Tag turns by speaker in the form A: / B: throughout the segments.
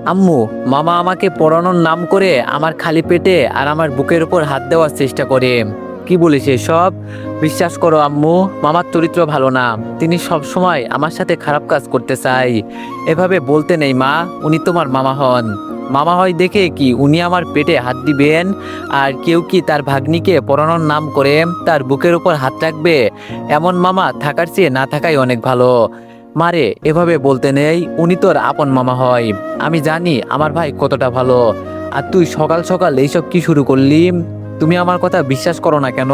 A: আম্মু, মামা আমাকে পড়ানোর নাম করে আমার খালি পেটে আর আমার বুকের উপর হাত দেওয়ার চেষ্টা করে। কি বলিস এসব? বিশ্বাস করো আম্মু, মামার চরিত্র ভালো না। তিনি সব সময় আমার সাথে খারাপ কাজ করতে চাই। এভাবে বলতে নেই মা, উনি তোমার মামা হন। মামা হয় দেখে কি উনি আমার পেটে হাত দিবেন? আর কেউ কি তার ভাগ্নিকে পড়ানোর নাম করে তার বুকের উপর হাত রাখবে? এমন মামা থাকার চেয়ে না থাকাই অনেক ভালো। মারে, এভাবে বলতে নেই, উনি তোর আপন মামা হয়। আমি জানি আমার ভাই কতটা ভালো। আর তুই সকাল সকাল এইসব কি শুরু করলি? তুমি আমার কথা বিশ্বাস করো না কেন?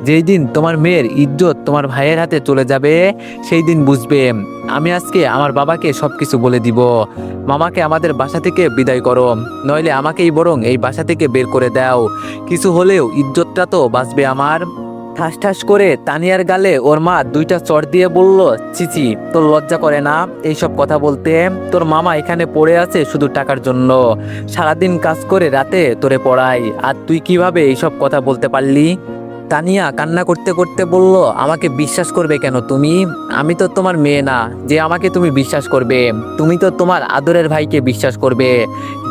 A: যেই দিন তোমার মেয়ের ইজ্জত তোমার ভাইয়ের হাতে চলে যাবে, সেই দিন বুঝবে। আমি আজকে আমার বাবাকে সবকিছু বলে দিব। মামাকে আমাদের বাসা থেকে বিদায় করো, নইলে আমাকেই বরং এই বাসা থেকে বের করে দাও। কিছু হলেও ইজ্জতটা তো বাঁচবে আমার। ঠাস ঠাস করে তানিয়ার গালে ওর মা দুইটা চড় দিয়ে বলল, চিচি, তোর লজ্জা করে না এইসব কথা বলতে? তোর মামা এখানে পড়ে আছে শুধু টাকার জন্য। সারাদিন কাজ করে রাতে তোরে পড়াই, আর তুই কিভাবে এইসব কথা বলতে পারলি? তানিয়া কান্না করতে করতে বলল, আমাকে বিশ্বাস করবে কেন তুমি? আমি তো তোমার মেয়ে না যে আমাকে তুমি বিশ্বাস করবে। তুমি তো তোমার আদরের ভাইকে বিশ্বাস করবে।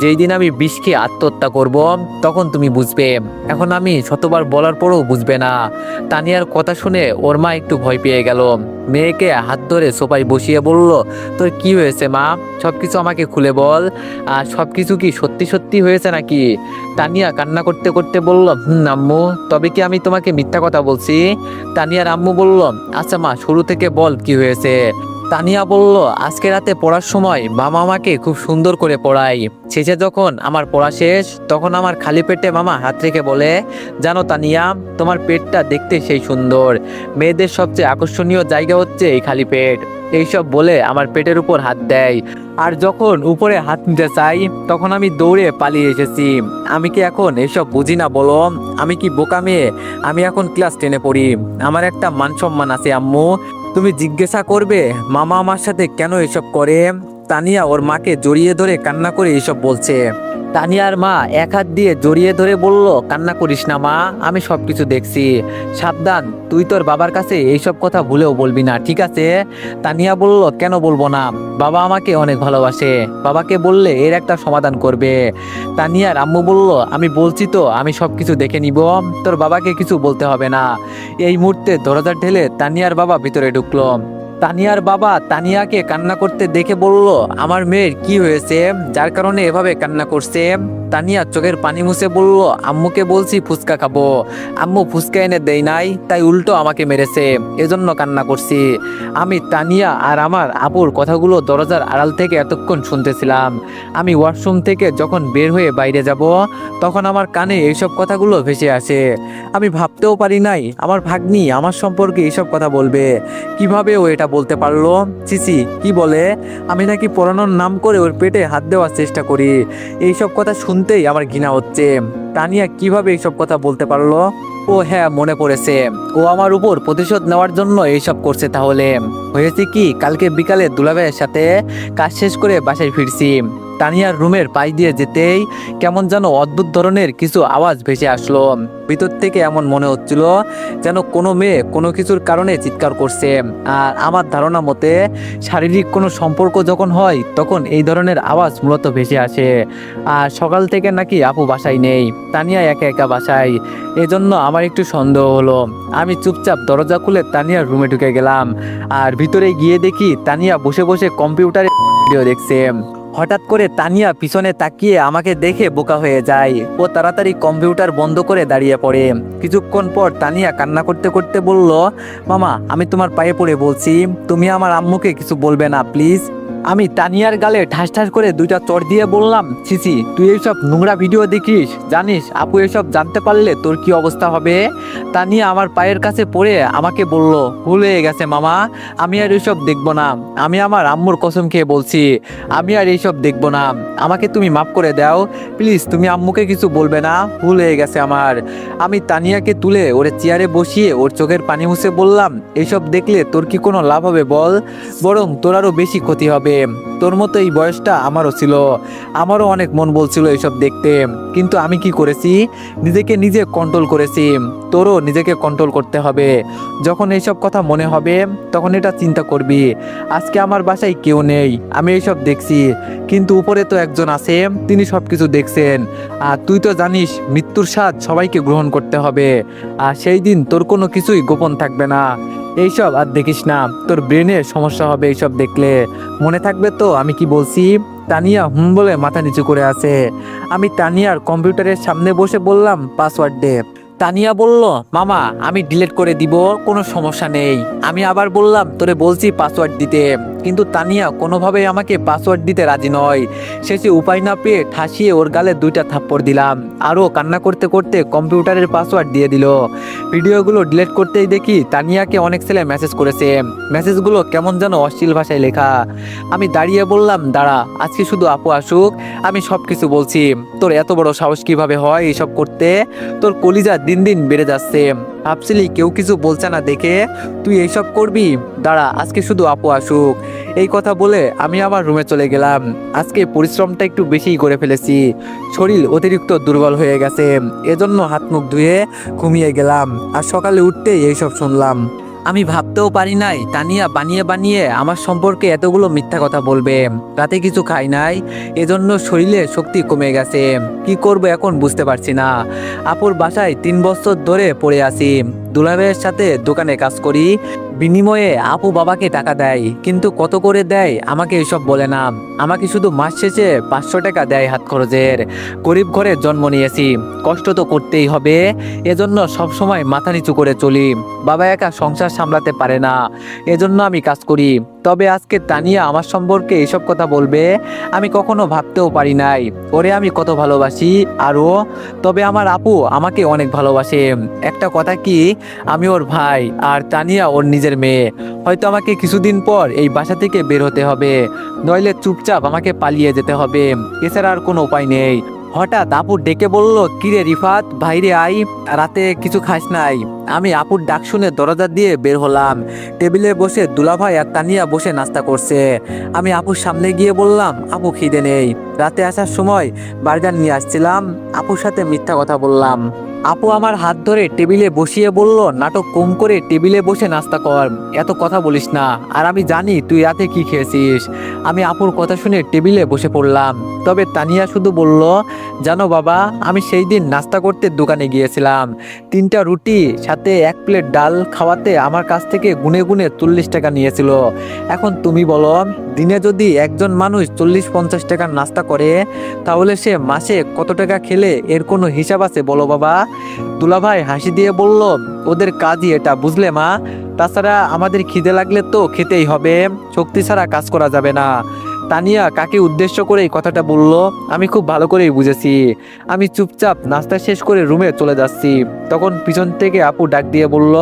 A: যেই দিন আমি বিষ খেয়ে আত্মহত্যা করব, তখন তুমি বুঝবে। এখন আমি শতবার বলার পরও বুঝবে না। তানিয়ার কথা শুনে ওর মা একটু ভয় পেয়ে গেল। মেয়েকে হাত ধরে সোফায় বসিয়ে বলল, তোর কি হয়েছে মা? সবকিছু আমাকে খুলে বল। আর সবকিছু কি সত্যি সত্যি হয়েছে নাকি? তানিয়া কান্না করতে করতে বলল, আম্মু, তবে কি আমি তোমাকে মিথ্যা কথা বলছি? তানিয়ার আম্মু বলল, আচ্ছা মা, শুরু থেকে বল কি হয়েছে। তানিয়া বলল, আজকে রাতে পড়ার সময় মামা আমাকে খুব সুন্দর করে পড়ায়। শেষে যখন আমার পড়া শেষ, তখন আমার খালি পেটে মামা হাত রেখে বলে, জানো তানিয়া, তোমার পেটটা দেখতে সেই সুন্দর। মেয়েদের সবচেয়ে আকর্ষণীয় জায়গা হচ্ছে এই খালি পেট। এইসব বলে আমার পেটের উপর হাত দেয়। আর যখন উপরে হাত নিতে চাই, তখন আমি দৌড়ে পালিয়ে এসেছি। আমি কি এখন এসব বুঝি না বলো? আমি কি বোকা মেয়ে? আমি এখন ক্লাস 10-এ পড়ি। আমার একটা মান সম্মান আছে আম্মু। তুমি জিজ্ঞাসা করবে মামা আমার সাথে কেন এসব করে? তানিয়া ওর মাকে জড়িয়ে ধরে কান্না করে এসব বলছে। তানিয়ার মা এক হাত দিয়ে জড়িয়ে ধরে বলল, কান্না করিস না মা, আমি সবকিছু দেখছি। সাবধান, তুই তোর বাবার কাছে এইসব কথা ভুলেও বলবি না, ঠিক আছে? তানিয়া বলল, কেন বলবো না? বাবা আমাকে অনেক ভালোবাসে। বাবাকে বললে এর একটা সমাধান করবে। তানিয়ার আম্মু বলল, আমি বলছি তো, আমি সবকিছু দেখে নিব। তোর বাবাকে কিছু বলতে হবে না। এই মুহূর্তে দরজা ঠেলে তানিয়ার বাবা ভিতরে ঢুকলো। তানিয়ার বাবা তানিয়াকে কান্না করতে দেখে বলল, আমার মেয়ের কি হয়েছে যার কারণে এভাবে কান্না করছে? তানিয়া চোখের পানি মুছে বলল, আম্মুকে বলছি ফুচকা খাবো, আম্মু ফুচকা এনে দেয় নাই, তাই উল্টো আমাকে মেরেছে, এজন্য কান্না করছি। আমি তানিয়া আর আমার আপুর কথাগুলো দরজার আড়াল থেকে এতক্ষণ শুনতেছিলাম। আমি ওয়াশরুম থেকে যখন বের হয়ে বাইরে যাব, তখন আমার কানে এইসব কথাগুলো ভেসে আসে। আমি ভাবতেও পারি নাই আমার ভাগ্নি আমার সম্পর্কে এইসব কথা বলবে। কিভাবে ও এটা বলতে পারলো? চিচি, কি বলে? আমি নাকি পড়ানোর নাম করে ওর পেটে হাত দেওয়ার চেষ্টা করি। এইসব কথা শুনতেই আমার ঘৃণা হচ্ছে। তানিয়া কিভাবে এইসব কথা বলতে পারলো? ও হ্যাঁ, মনে পড়েছে, ও আমার উপর প্রতিশোধ নেওয়ার জন্য এইসব করছে। তাহলে হয়েছে কি, কালকে বিকালে দুলাভাইয়ের সাথে কাজ শেষ করে বাসায় ফিরছি। তানিয়ার রুমের পাশ দিয়ে যেতেই কেমন যেন অদ্ভুত ধরনের কিছু আওয়াজ ভেসে আসলো। ভিতর থেকে এমন মনে হচ্ছিল যেন কোনো মেয়ে কোনো কিছুর কারণে চিৎকার করছে। আর আমার ধারণা মতে শারীরিক কোনো সম্পর্ক যখন হয়, তখন এই ধরনের আওয়াজ মূলত ভেসে আসে। আর সকাল থেকে নাকি আপু বাসায় নেই, তানিয়া একা একা বাসায়। এজন্য আমার একটু সন্দেহ হলো। আমি চুপচাপ দরজা খুলে তানিয়ার রুমে ঢুকে গেলাম। আর ভিতরে গিয়ে দেখি তানিয়া বসে বসে কম্পিউটারে ভিডিও দেখছে। হঠাৎ করে তানিয়া পিছনে তাকিয়ে আমাকে দেখে বোকা হয়ে যায়। ও তাড়াতাড়ি কম্পিউটার বন্ধ করে দাঁড়িয়ে পড়ে। কিছুক্ষণ পর তানিয়া কান্না করতে করতে বলল, মামা, আমি তোমার পায়ে পড়ে বলছি, তুমি আমার আম্মুকে কিছু বলবে না প্লিজ। আমি তানিয়ার গালে ঠাস ঠাস করে দুইটা চড় দিয়ে বললাম, ছিছি, তুই এইসব নোংরা ভিডিও দেখিস? জানিস আপু এসব জানতে পারলে তোর কি অবস্থা হবে? তানিয়া আমার পায়ের কাছে পড়ে আমাকে বলল, ভুল হয়ে গেছে মামা, আমি আর এইসব দেখবো না। আমি আমার আম্মুর কসম খেয়ে বলছি, আমি আর এইসব দেখবো না। আমাকে তুমি মাফ করে দাও প্লিজ, তুমি আম্মুকে কিছু বলবে না, ভুল হয়ে গেছে আমার। আমি তানিয়াকে তুলে ওর চেয়ারে বসিয়ে ওর চোখের পানি মুছে বললাম, এইসব দেখলে তোর কি কোনো লাভ হবে বল? বরং তোর আরও বেশি ক্ষতি হবে। হবে। তোর মতো এই বয়সটা আমারও ছিল, আমারও অনেক মন বলছিল এইসব দেখতে, কিন্তু আমি কি করেছি, নিজেকে নিজে কন্ট্রোল করেছি। তোরও নিজেকে কন্ট্রোল করতে হবে। যখন এইসব কথা মনে হবে তখন এটা চিন্তা করবি, আজকে আমার বাসায় কেউ নেই, আমি এইসব দেখছি, কিন্তু উপরে তো একজন আছে, তিনি সব কিছু দেখছেন। আর তুই তো জানিস মৃত্যুর স্বাদ সবাইকে গ্রহণ করতে হবে, আর সেই দিন তোর কোনো কিছুই গোপন থাকবে না। এইসব আর দেখিস না, তোর ব্রেনে সমস্যা হবে এইসব দেখলে। মনে থাকবে তো আমি কি বলছি? তানিয়া বলে মাথা নিচু করে আছে। আমি তানিয়ার কম্পিউটারের সামনে বসে বললাম, পাসওয়ার্ড দে। তানিয়া বলল, মামা আমি ডিলিট করে দিব, কোনো সমস্যা নেই। আমি আবার বললাম, তোরে বলছি পাসওয়ার্ড দিতে, কিন্তু তানিয়া কোনোভাবেই আমাকে পাসওয়ার্ড দিতে রাজি নয়। শেষে উপায় না পেয়ে ঠাসিয়ে ওর গালে 2টা থাপ্পড় দিলাম, আরও কান্না করতে করতে কম্পিউটারের পাসওয়ার্ড দিয়ে দিল। ভিডিওগুলো ডিলিট করতেই দেখি তানিয়াকে অনেক ছেলে মেসেজ করেছে। মেসেজগুলো কেমন যেন অশ্লীল ভাষায় লেখা। আমি দাঁড়িয়ে বললাম, দাঁড়া, আজকে শুধু আপু আসুক, আমি সব কিছু বলছি। তোর এত বড় সাহস কিভাবে হয় এইসব করতে? তোর কলিজা দিন দিন বেড়ে যাচ্ছে। ভাবছিলি কেউ কিছু বলছে না দেখে তুই এইসব করবি? দাঁড়া, আজকে শুধু আপু আসুক। এই কথা বলে আমি আমার রুমে চলে গেলাম। আজকে পরিশ্রমটা একটু বেশিই করে ফেলেছি, শরীর অতিরিক্ত দুর্বল হয়ে গেছে, এজন্য হাত মুখ ধুয়ে ঘুমিয়ে গেলাম। আর সকালে উঠতেই এইসব শুনলাম। আমি ভাবতেও পারি নাই তানিয়া বানিয়ে বানিয়ে আমার সম্পর্কে এতগুলো মিথ্যা কথা বলবে। রাতে কিছু খাই নাই, এজন্য শরীরে শক্তি কমে গেছে। কি করব এখন বুঝতে পারছি না। আপুর বাসায় 3 বছর ধরে পড়ে আছি। দুলাভাইয়ের সাথে দোকানে কাজ করি, বিনিময়ে আপু বাবাকে টাকা দেয়, কিন্তু কত করে দেয় আমাকে এসব বলে না। আমাকে শুধু মাস শেষে 500 টাকা দেয় হাত খরচের। গরিব ঘরে জন্ম নিয়েছি, কষ্ট তো করতেই হবে, এজন্য সবসময় মাথা নিচু করে চলি। বাবা একা সংসার সামলাতে পারে না, এজন্য আমি কাজ করি। তবে আজকে তানিয়া আমার সম্পর্কে এইসব কথা বলবে, আমি কখনো ভাবতেও পারি নাই। ওরে আমি কত ভালোবাসি আরও। তবে আমার আপু আমাকে অনেক ভালোবাসে। একটা কথা কি, আমি ওর ভাই আর তানিয়া ওর নিজের মেয়ে। হয়তো আমাকে কিছুদিন পর এই বাসা থেকে বের হতে হবে, নইলে চুপচাপ আমাকে পালিয়ে যেতে হবে, এছাড়া আর কোনো উপায় নেই। হঠাৎ আপু ডেকে বলল, কিরে রিফাত, বাইরে আই, রাতে কিছু খাস নাই? আমি আপুর ডাক শুনে দরজা দিয়ে বের হলাম। টেবিলে বসে দুলাভাই আর তানিয়া বসে নাস্তা করছে। আমি আপুর সামনে গিয়ে বললাম, আপু খিদে নেই। রাতে আসার সময় বার্গার নিয়ে আসছিলাম। আপুর সাথে মিথ্যা কথা বললাম। আপু আমার হাত ধরে টেবিলে বসিয়ে বলল, নাটক কম করে টেবিলে বসে নাস্তা কর, এত কথা বলিস না। আর আমি জানি তুই রাতে কি খেয়েছিস। আমি আপুর কথা শুনে টেবিলে বসে পড়লাম। তবে তানিয়া শুধু বলল, জানো বাবা, আমি সেই দিন নাস্তা করতে দোকানে গিয়েছিলাম, 3টা রুটি সাথে 1 প্লেট ডাল খাওয়াতে আমার কাছ থেকে গুনে গুনে 40 টাকা নিয়েছিল। এখন তুমি বলো, দিনে যদি একজন মানুষ 40-50 টাকার নাস্তা করে, তাহলে সে মাসে কত টাকা খেলে এর কোনো হিসাব আছে বলো বাবা? দুলাভাই হাসি দিয়ে বলল, ওদের কাজই এটা, বুঝলে মা? তাছাড়া আমাদের খিদে লাগলে তো খেতেই হবে, শক্তি ছাড়া কাজ করা যাবে না। তানিয়া কাকে উদ্দেশ্য করে এই কথাটা বলল আমি খুব ভালো করেই বুঝেছি। আমি চুপচাপ নাস্তা শেষ করে রুমে চলে যাচ্ছি, তখন পিছন থেকে আপু ডাক দিয়ে বলল,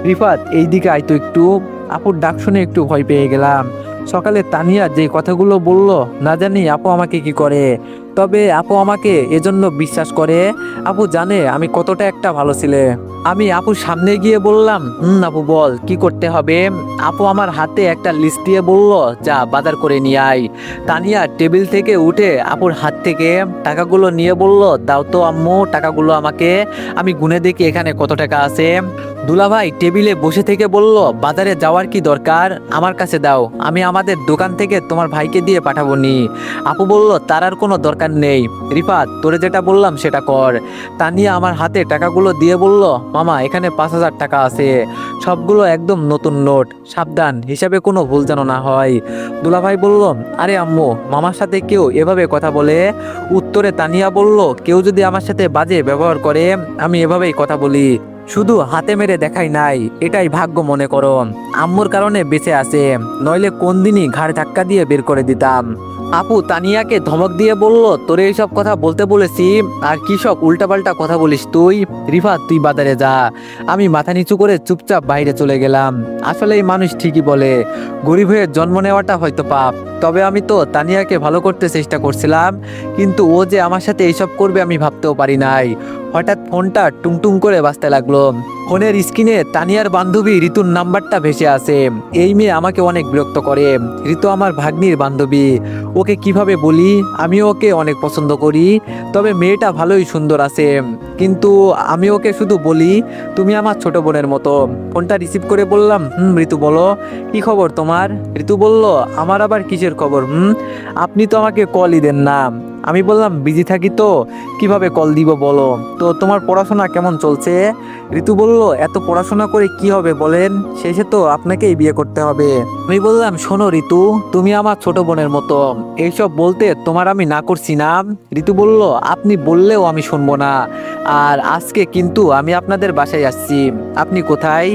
A: রিফাত এইদিকে আয় তো একটু। আপুর ডাক শুনে একটু ভয় পেয়ে গেলাম। সকালে তানিয়া যে কথাগুলো বলল, না জানি আপু আমাকে কি করে। তবে আপু আমাকে এজন্য বিশ্বাস করে। আপু জানে আমি কতটা একটা ভালো ছেলে। আমি আপুর সামনে গিয়ে বললাম, আপু বল কি করতে হবে। আপু আমার হাতে একটা লিস্ট দিয়ে বলল, যা বাজার করে নিয়ে আয়। তানিয়া টেবিল থেকে উঠে আপুর হাত থেকে টাকাগুলো নিয়ে বলল, দাও তো আম্মু টাকাগুলো আমাকে, আমি গুনে দেখি এখানে কত টাকা আছে। দুলাভাই টেবিলে বসে থেকে বলল, বাজারে যাওয়ার কি দরকার, আমার কাছে দাও, আমি আমাদের দোকান থেকে তোমার ভাইকে দিয়ে পাঠাবো নি। আপু বলল, তার আর কোনো দরকার নেই, রিফাত তোরে যেটা বললাম সেটা কর। তানিয়া আমার হাতে টাকাগুলো দিয়ে বলল, মামা এখানে 5,000 টাকা আছে, সবগুলো একদম নতুন নোট, সাবধান হিসাবে কোনো ভুল যেন না হয়। দুলাভাই বলল, আরে আম্মু, মামার সাথে কেউ এভাবে কথা বলে? উত্তরে তানিয়া বলল, কেউ যদি আমার সাথে বাজে ব্যবহার করে আমি এভাবেই কথা বলি, শুধু হাতে মেরে দেখাই নাই, এটাই ভাগ্য মনে করো। আম্মুর কারণে বেঁচে আছে, নইলে কোন দিনই ঘাড় ধাক্কা দিয়ে বের করে দিতাম। আপু তানিয়াকে ধমক দিয়ে বলল, তোরে এইসব কথা বলতে বলেছি আর কি সব উল্টাপাল্টা কথা বলিস তুই। রিফাত তুই বাজারে যা। আমি মাথা নিচু করে চুপচাপ বাইরে চলে গেলাম। আসলে এই মানুষ ঠিকই বলে, গরিব হয়ে জন্ম নেওয়াটা হয়তো পাপ, তবে আমি তো তানিয়াকে ভালো করতে চেষ্টা করছিলাম, কিন্তু ও যে আমার সাথে এইসব করবে আমি ভাবতেও পারি নাই। হঠাৎ ফোনটা টুংটুং করে বাজতে লাগলো। ফোনের স্ক্রিনে তানিয়ার বান্ধবী ঋতুর নাম্বারটা ভেসে আছে। এই মেয়ে আমাকে অনেক বিরক্ত করে। ঋতু আমার ভাগ্নির বান্ধবী, ওকে কিভাবে বলি আমি ওকে অনেক পছন্দ করি, তবে মেয়েটা ভালোই সুন্দর আছে, কিন্তু আমি ওকে শুধু বলি তুমি আমার ছোট বোনের মতো। ফোনটা রিসিভ করে বললাম, ঋতু বলো, কি খবর তোমার? ঋতু বলল, আমার আবার কিসের খবর? আপনি তো আমাকে কলই দেন না। আমি বললাম, বিজি থাকি তো, কিভাবে কল দিব বলো। তো তোমার পড়াশোনা কেমন চলছে? ঋতু বলল, এত পড়াশোনা করে কি হবে বলেন, শেষে তো আপনাকেই বিয়ে করতে হবে। আমি বললাম, শোনো ঋতু, তুমি আমার ছোট বোনের মতো, এইসব বলতে তোমার আমি না করছি না। ঋতু বলল, আপনি বললেও আমি শুনবো না, আর আজকে কিন্তু আমি আপনাদের বাসায় আসছি। আপনি কোথায়?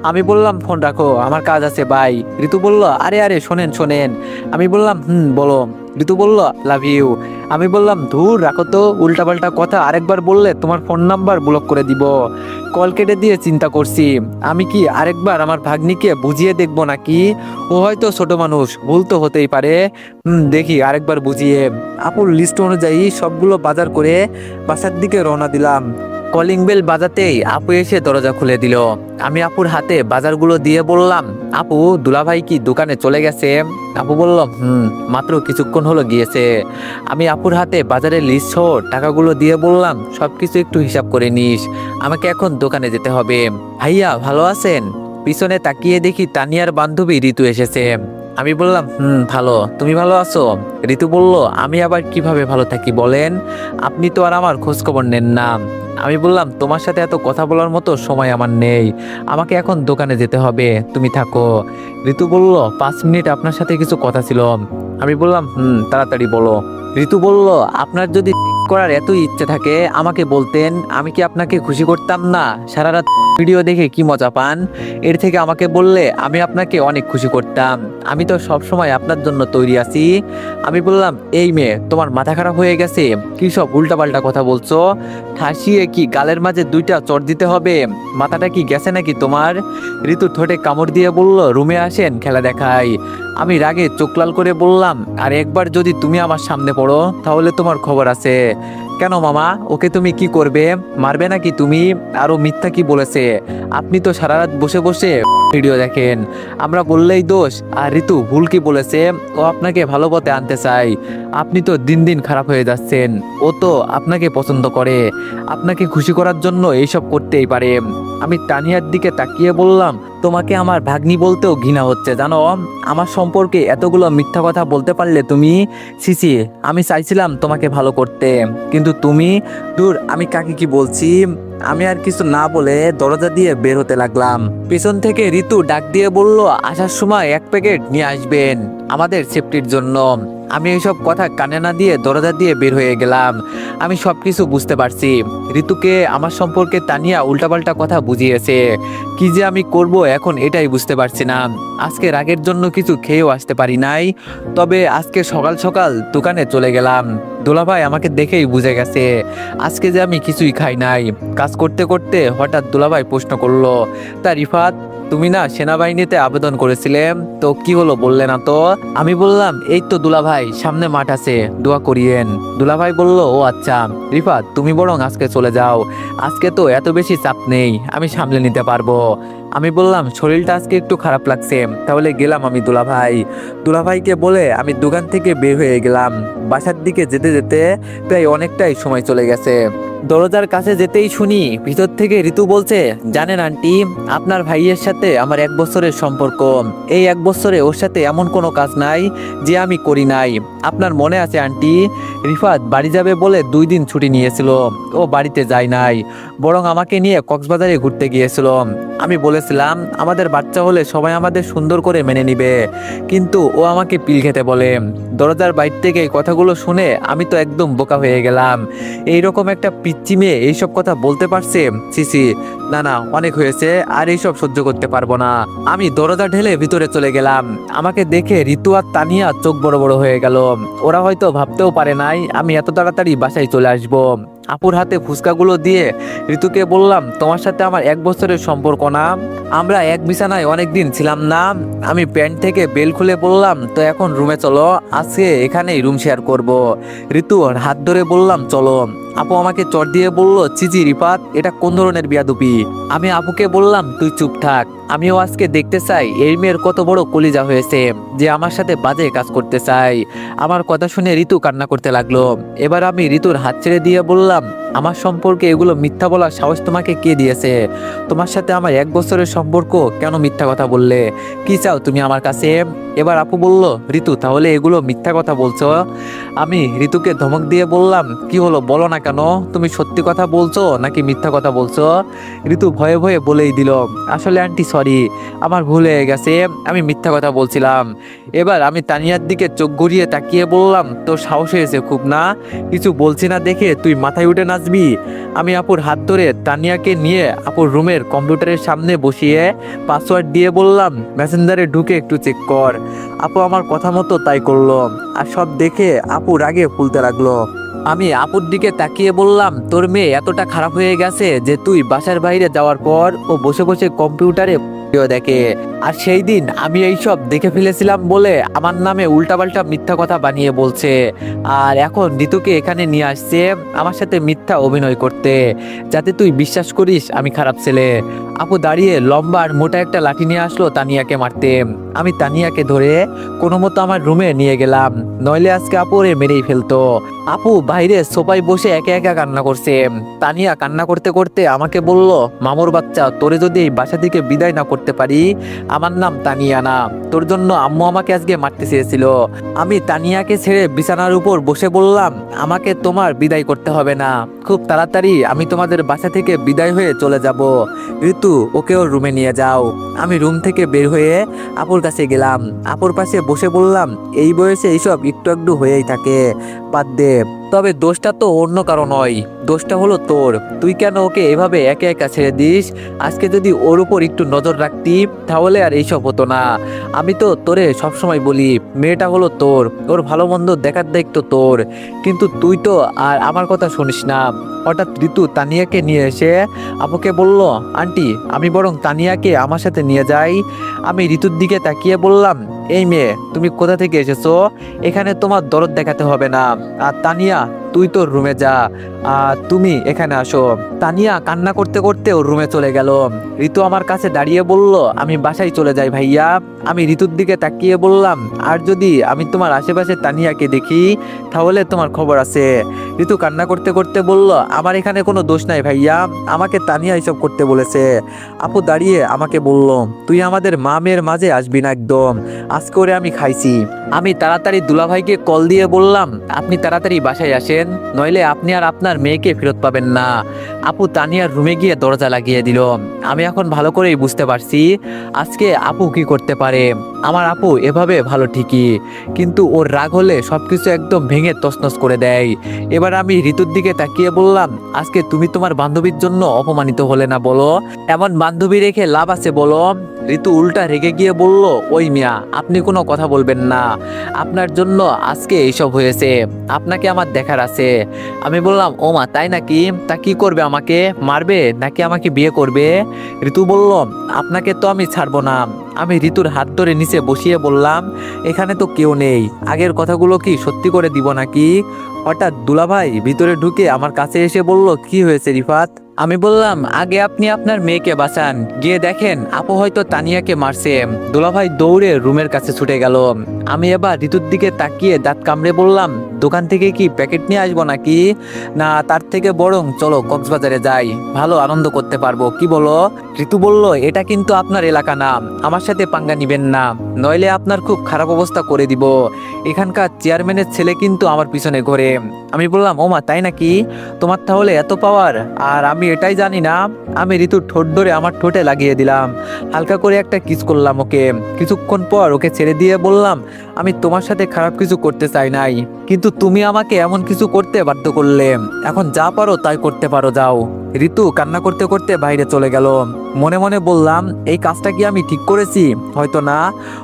A: আমি বললাম, ফোন রাখো, আমার কাজ আছে, বাই। ঋতু বলল, আরে আরে শোনেন শোনেন। আমি বললাম, বলো। ঋতু বলল, লাভ ইউ। আমি বললাম, ধুর রাখো তো, উল্টাপাল্টা কথা আরেকবার বললে তোমার ফোন নাম্বার ব্লক করে দিব। কল কেটে দিয়ে চিন্তা করছি, আমি কি আরেকবার আমার ভাগ্নিকে বুঝিয়ে দেখবো নাকি? ও হয়তো ছোট মানুষ, ভুল তো হতেই পারে। দেখি আরেকবার বুঝিয়ে। আপুর লিস্ট অনুযায়ী সবগুলো বাজার করে বাসার দিকে রওনা দিলাম। কলিং বেল বাজাতেই আপু এসে দরজা খুলে দিল। আমি আপুর হাতে বাজারগুলো দিয়ে বললাম, আপু দুলাভাই কি দোকানে চলে গেছে? আপু বলল, মাত্র কিছুক্ষণ হলো গিয়েছে। আমি আপুর হাতে বাজারের লিস্ট সহ টাকাগুলো দিয়ে বললাম, সবকিছু একটু হিসাব করে নিস, আমাকে এখন দোকানে যেতে হবে। ভাইয়া ভালো আছেন? পিছনে তাকিয়ে দেখি তানিয়ার বান্ধবী ঋতু এসেছে। আমি বললাম, ভালো, তুমি ভালো আছো? ঋতু বলল, আমি আবার কিভাবে ভালো থাকি বলেন, আপনি তো আর আমার খোঁজ খবর নেন না। আমি বললাম, তোমার সাথে এত কথা বলার মতো সময় আমার নেই, আমাকে এখন দোকানে যেতে হবে, তুমি থাকো। ঋতু বলল, 5 মিনিট আপনার সাথে কিছু কথা ছিল। আমি বললাম, তাড়াতাড়ি বলো। ঋতু বলল, আপনার যদি করার এতই ইচ্ছে থাকে আমাকে বলতেন, আমি কি আপনাকে খুশি করতাম না? সারা রাত ভিডিও দেখে কি মজা পান, এর থেকে আমাকে বললে আমি আপনাকে অনেক খুশি করতাম। আমি তো সব সময় আপনার জন্য তৈরি আছি। আমি বললাম, এই মেয়ে তোমার মাথা খারাপ হয়ে গেছে, কি সব উল্টাপাল্টা কথা বলছো? ঠাসিয়ে কি গালের মাঝে 2টা চড় দিতে হবে? মাথাটা কি গেছে নাকি তোমার? ঋতু ঠোঁটে কামড় দিয়ে বলল, রুমে আসেন, খেলা দেখাই। আমি রাগে চোখ লাল করে বললাম, আর একবার যদি তুমি আমার সামনে পড়ো তাহলে তোমার খবর আছে। কেন মামা, ওকে তুমি কি করবে? মারবে নাকি তুমি? আরো মিথ্যা কি বলেছে? আপনি তো সারা রাত বসে বসে ভিডিও দেখেন, আমরা বললেই দোষ। আর ঋতু ভুল কি বলেছে? ও আপনাকে ভালো পথে আনতে চাই, আপনি তো দিন দিন খারাপ হয়ে যাচ্ছেন। ও তো আপনাকে পছন্দ করে, আপনাকে খুশি করার জন্য এইসব করতেই পারে। আমি তানিয়ার দিকে তাকিয়ে বললাম, তোমাকে আমার ভাগ্নি বলতেও ঘৃণা হচ্ছে জানো, আমার সম্পর্কে এতগুলো মিথ্যা কথা বলতে পারলে তুমি। সিসি, আমি চাইছিলাম তোমাকে ভালো করতে, কিন্তু তুমি। দূর, আমি কাকে কি বলছি। আমি আর কিছু না বলে দরজা দিয়ে বের হতে লাগলাম। পিছন থেকে ঋতু ডাক দিয়ে বলল, আসার সময় 1 প্যাকেট নিয়ে আসবেন আমাদের সেফটির জন্য। আমি এইসব কথা কানে না দিয়ে দরজা দিয়ে বের হয়ে গেলাম। আমি সবকিছু বুঝতে পারছি। ঋতুকে আমার সম্পর্কে তানিয়া উল্টাপাল্টা কথা বুঝিয়েছে, কি যে আমি করব এখন এটাই বুঝতে পারছি না। আজকে রাগের জন্য কিছু খেয়েও আসতে পারি নাই, তবে আজকে সকাল সকাল দোকানে চলে গেলাম। দুলাভাই আমাকে দেখেই বুঝে গেছে আজকে যে আমি কিছুই খাই নাই। কাজ করতে করতে হঠাৎ দুলাভাই প্রশ্ন করলো, তা রিফাত, তুমি না সেনাবাহিনীতে আবেদন করেছিলে, তো কি হলো বললে না তো? আমি বললাম, এই তো দুলাভাই, সামনে মাঠ আছে, দোয়া করিয়েন। দুলাভাই বলল, ও আচ্ছা রিফাত, তুমি বরং আজকে চলে যাও, আজকে তো এত বেশি চাপ নেই, আমি সামলে নিতে পারবো। আমি বললাম, শরীরটা আজকে একটু খারাপ লাগছে, তাহলে গেলাম আমি দুলাভাই। দুলাভাইকে বলে আমি দোকান থেকে বের হয়ে গেলাম। বাসার দিকে যেতে যেতে প্রায় অনেকটাই সময় চলে গেছে। দরজার কাছে যেতেই শুনি ভিতর থেকে ঋতু বলছে, জানেন আন্টি, আপনার ভাইয়ের সাথে আমার 1 বছরের সম্পর্ক। এই 1 বছরে ওর সাথে এমন কোনো কাজ নাই যে আমি করি নাই। আপনার মনে আছে আন্টি, রিফাত বাড়ি যাবে বলে 2 দিন ছুটি নিয়েছিল, ও বাড়িতে যায় নাই, বরং আমাকে নিয়ে কক্সবাজারে ঘুরতে গিয়েছিল। আমি বলেছিলাম আমাদের বাচ্চা হলে সবাই আমাদের সুন্দর করে মেনে নিবে, কিন্তু ও আমাকে পিল খেতে বলে। দরজার বাইরে থেকে এই কথাগুলো শুনে আমি তো একদম বোকা হয়ে গেলাম। এইরকম একটা পিচ্চি মেয়ে এইসব কথা বলতে পারছে? সিসি, না না, অনেক হয়েছে, আর এইসব সহ্য করতে পারবো না। আমি দরজা ঢেলে ভিতরে চলে গেলাম। আমাকে দেখে ঋতু আর তানিয়া চোখ বড় বড় হয়ে গেল। ওরা হয়তো ভাবতেও পারে নাই আমি এত তাড়াতাড়ি বাসায় চলে আসবো। আপুর হাতে ফুচকাগুলো দিয়ে ঋতুকে বললাম, তোমার সাথে আমার 1 বছরের সম্পর্ক না? আমরা এক বিছানায় অনেকদিন ছিলাম না? আমি প্যান্ট থেকে বেল খুলে বললাম, তো এখন রুমে চলো, আজকে এখানেই রুম শেয়ার করব। ঋতু হাত ধরে বললাম চলো। আপু আমাকে চড় দিয়ে বলল, চিচি রিফাত, এটা কোন ধরনের বিয়াদুপি? আমি আপুকে বললাম, তুই চুপ থাক, আমিও আজকে দেখতে চাই এই মেয়ের কত বড় কলিজা হয়েছে যে আমার সাথে বাজে কাজ করতে চাই। আমার কথা শুনে ঋতু কান্না করতে লাগলো। এবার আমি ঋতুর হাত ছেড়ে দিয়ে বললাম, আমার সম্পর্কে এগুলো মিথ্যা বলার সাহস তোমাকে কে দিয়েছে? তোমার সাথে আমার 1 বছরের সম্পর্ক, কেন মিথ্যা কথা বললে? কি চাও তুমি আমার কাছে? এবার আপু বলল, ঋতু তাহলে এগুলো মিথ্যা কথা বলছো? আমি ঋতুকে ধমক দিয়ে বললাম, কি হলো বলো না কেন? তুমি সত্যি কথা বলছো নাকি মিথ্যা কথা বলছো? ঋতু ভয়ে ভয়ে বলেই দিল, আসলে আন্টি সরি, আমার ভুল হয়ে গেছে, আমি মিথ্যা কথা বলছিলাম। এবার আমি তানিয়ার দিকে চোখ ঘুরিয়ে তাকিয়ে বললাম, তোর সাহস হয়েছে খুব না? কিছু বলছি না দেখে তুই মাথায় উঠে নাচবি? আমি আপুর হাত ধরে তানিয়াকে নিয়ে আপুর রুমের কম্পিউটারের সামনে বসিয়ে পাসওয়ার্ড দিয়ে বললাম, মেসেঞ্জারে ঢুকে একটু চেক কর। আপু আমার কথা মতো তাই করলো, আর সব দেখে আপু রাগে ফুলতে লাগলো। আমি আপুর দিকে তাকিয়ে বললাম, তোর মেয়ে এতটা খারাপ হয়ে গেছে যে তুই বাসার বাইরে যাওয়ার পর ও বসে বসে কম্পিউটারে ভিডিও দেখে। আর সেই দিন আমি এইসব দেখে ফেলেছিলাম বলে আমার নামে উল্টাপাল্টা মিথ্যা কথা বানিয়ে বলছে। আর এখন ঋতুকে এখানে নিয়ে আসছে আমার সাথে মিথ্যা অভিনয় করতে, যাতে তুই বিশ্বাস করিস আমি খারাপ ছেলে। আপু দাঁড়িয়ে লম্বা আর মোটা একটা লাঠি নিয়ে আসলো তানিয়াকে মারতে। আমি তানিয়াকে ধরে কোনো মতো আমার রুমে নিয়ে গেলাম, নইলে আজকে আপু ওরে মেরেই ফেলতো। আপু বাইরে সোফায় বসে একা একা কান্না করছে। তানিয়া কান্না করতে করতে আমাকে বলল, মামুর বাচ্চা, তোরে যদি এই বাসা থেকে বিদায় না করতে পারি, আমার নাম তানিয়া না, তোর জন্য আম্মু আমাকে আজকে মারতে চেয়েছিল। আমি তানিয়াকে ছেড়ে বিছানার উপর বসে বললাম, আমাকে তোমার বিদায় করতে হবে না, খুব তাড়াতাড়ি আমি তোমাদের বাসা থেকে বিদায় হয়ে চলে যাব। ঋতু ওকে ওর রুমে নিয়ে যাও। আমি রুম থেকে বের হয়ে আপুর কাছে গেলাম, আপুর পাশে বসে বললাম, এই বয়সে এইসব একটু একটু হয়েই থাকে, বাদ দে। তবে দোষটা তো অন্য কারো নয়, দোষটা হলো তোর। তুই কেন ওকে এভাবে একা একা ছেড়ে দিস? আজকে যদি ওর উপর একটু নজর রাখতি তাহলে আর এইসব হতো না। আমি তো তোরে সবসময় বলি, মেয়েটা হলো তোর, ওর ভালো মন্দ দেখার দায়িত্ব তোর, কিন্তু তুই তো আর আমার কথা শুনিস না। হঠাৎ ঋতু তানিয়াকে নিয়ে এসে আপুকে বলল, আন্টি আমি বরং তানিয়াকে আমার সাথে নিয়ে যাই। আমি ঋতুর দিকে তাকিয়ে বললাম, এই মেয়ে তুমি কোথা থেকে এসেছো? এখানে তোমার দরদ দেখাতে হবে না। আর তানিয়া তুই তোর রুমে যা, আর তুমি এখানে আসো। তানিয়া কান্না করতে করতে ওর রুমে চলে গেল। ঋতু আমার কাছে দাঁড়িয়ে বলল, আমি বাসায় চলে যাই ভাইয়া। আমি ঋতুর দিকে তাকিয়ে বললাম, আর যদি আমি তোমার আশেপাশে তানিয়াকে দেখি তাহলে তোমার খবর আছে। ঋতু কান্না করতে করতে বলল, আমার এখানে কোনো দোষ নাই ভাইয়া, আমাকে তানিয়া এসব করতে বলেছে। আপু দাঁড়িয়ে আমাকে বলল, তুই আমাদের মা মেয়ের মাঝে আসবি না একদম, আজ করে আমি খাইছি। আমি তাড়াতাড়ি দুলাভাইকে কল দিয়ে বললাম, আপনি তাড়াতাড়ি বাসায় আসেন, নইলে আপনি আর আপনার মেয়েকে ফেরত পাবেন না। আপু তানিয়ার রুমে গিয়ে দরজা লাগিয়ে দিল। আমি এখন ভালো করেই বুঝতে পারছি আজকে আপু কি করতে পারে। আমার আপু এভাবে ভালো ঠিকই, কিন্তু ওর রাগ হলে সবকিছু একদম ভেঙে তছনছ করে দেয়। এবার আমি ঋতুর দিকে তাকিয়ে বললাম, আজকে তুমি তোমার বান্ধবীর জন্য অপমানিত হলে না বলো? এমন বান্ধবী রেখে লাভ আছে বলো? ঋতু উল্টা রেগে গিয়ে বলল, ওই মিয়া আপনি কোনো কথা বলবেন না, আপনার জন্য আজকে এইসব হয়েছে, আপনাকে আমার দেখার আছে। আমি বললাম, ও মা তাই নাকি? তা কি করবে, আমাকে মারবে নাকি আমাকে বিয়ে করবে? ঋতু বলল, আপনাকে তো আমি ছাড়বো না। আমি ঋতুর হাত ধরে নিচে বসিয়ে বললাম, এখানে তো কেউ নেই, আগের কথাগুলো কি সত্যি করে দিব নাকি? হঠাৎ দুলাভাই ভিতরে ঢুকে আমার কাছে এসে বলল, কি হয়েছে রিফাত? আমি বললাম, আগে আপনি আপনার মেয়েকে বাঁচান, গিয়ে দেখেন আপু হয়তো তানিয়াকে মারছে। দুলাভাই দৌড়ে রুমের কাছে ছুটে গেল। আমি এবার ঋতুর দিকে তাকিয়ে দাঁত কামড়ে বললাম, দোকান থেকে কি প্যাকেট নিয়ে আসবো নাকি? না তার থেকে বরং চলো কক্সবাজারে যাই, ভালো আনন্দ করতে পারবো, কি বলো? ঋতু বলল, এটা কিন্তু আপনার এলাকা না, আমার সাথে পাঙ্গা নিবেন না, নইলে আপনার খুব খারাপ অবস্থা করে দিব। এখানকার চেয়ারম্যানের ছেলে কিন্তু আমার পিছনে ঘোরে। আমি বললাম, ওমা তাই নাকি? তোমার তাহলে এত পাওয়ার, আর আমি এটাই জানি না। আমি ঋতুর ঠোঁট ধরে আমার ঠোঁটে লাগিয়ে দিলাম, হালকা করে একটা কিস করলাম ওকে। কিছুক্ষণ পর ওকে ছেড়ে দিয়ে বললাম, আমি তোমার সাথে খারাপ কিছু করতে চাই নাই, কিন্তু তুমি আমাকে এমন কিছু করতে বাধ্য করলে, এখন যা পারো তাই করতে পারো, যাও।
B: ঋতু কান্না করতে করতে বাইরে চলে গেল। মনে মনে বললাম, এই কাজটা কি আমি ঠিক করেছি? হয়তো না।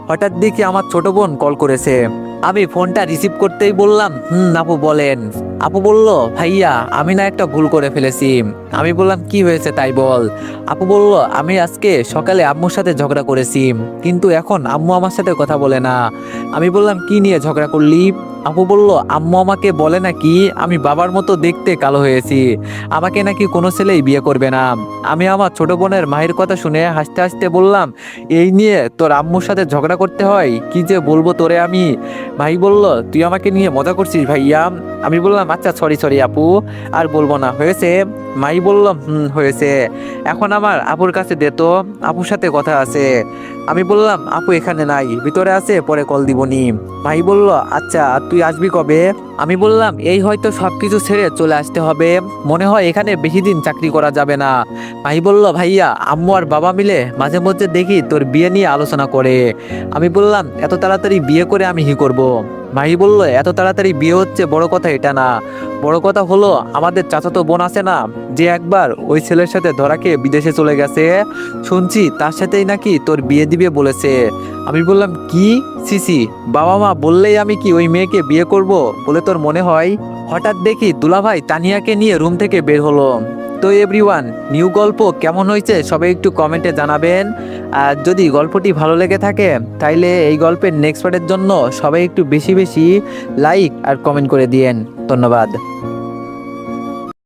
B: হঠাৎ দেখি আমার ছোট বোন কল করেছে। আমি ফোনটা রিসিভ করতেই বললাম, আপু বলেন। আপু বলল, ভাইয়া আমি না একটা ভুল করে ফেলেছি। আমি বললাম, কি হয়েছে তাই বল। আপু বলল, আমি আজকে সকালে আম্মুর সাথে ঝগড়া করেছি, কিন্তু এখন আম্মু আমার সাথে কথা বলে না। আমি বললাম, কি নিয়ে ঝগড়া করলি? আপু বলল, আম্মু আমাকে বলে নাকি আমি বাবার মতো দেখতে কালো হয়েছি, আমাকে নাকি কোনো ছেলেই বিয়ে করবে না। আমি আমার ছোট বোনের মায়ের কথা শুনে হাসতে হাসতে বললাম, এই নিয়ে তোর আম্মুর সাথে ঝগড়া করতে হয়? কি যে বলবো তোরে আমি। ভাই বলল, তুই আমাকে নিয়ে মজা করছিস ভাইয়া। আমি বললাম, আচ্ছা সরি সরি আপু, আর বলবো না, হয়েছে? মাই বলল, হয়েছে। এখন আমার আপুর কাছে দে তো, আপুর সাথে কথা আছে। আমি বললাম, আপু এখানে নাই, ভিতরে আছে, পরে কল দিবনি। ভাই বলল, আচ্ছা তুই আসবি কবে? আমি বললাম, এই হয়তো সবকিছু ছেড়ে চলে আসতে হবে, মনে হয় এখানে বেশি দিন চাকরি করা যাবে না। ভাই বলল, ভাইয়া আম্মু আর বাবা মিলে মাঝে মধ্যে দেখি তোর বিয়ে নিয়ে আলোচনা করে। আমি বললাম, এত তাড়াতাড়ি বিয়ে করে আমি কি করব? ভাই বলল, এত তাড়াতাড়ি বিয়ে হচ্ছে বড় কথা এটা না, বড় কথা হলো আমাদের চাচাতো বোন আছে না, যে একবার ওই ছেলের সাথে ধরা খেয়ে বিদেশে চলে গেছে, শুনছি তার সাথেই নাকি তোর বিয়ে দিবে বলেছে। আমি বললাম, কি? সিসি, বাবা মা বললেই আমি কি ওই মেয়েকে বিয়ে করব বলে তোর মনে হয়? হঠাৎ দেখি দুলাভাই তানিয়াকে নিয়ে রুম থেকে বের হলো। তো এভরিওয়ান, নিউ গল্প কেমন হয়েছে সবাই একটু কমেন্টে জানাবেন। আর যদি গল্পটি ভালো লেগে থাকে তাইলে এই গল্পের নেক্সট পার্টের জন্য সবাই একটু বেশি বেশি লাইক আর কমেন্ট করে দিয়েন। ধন্যবাদ।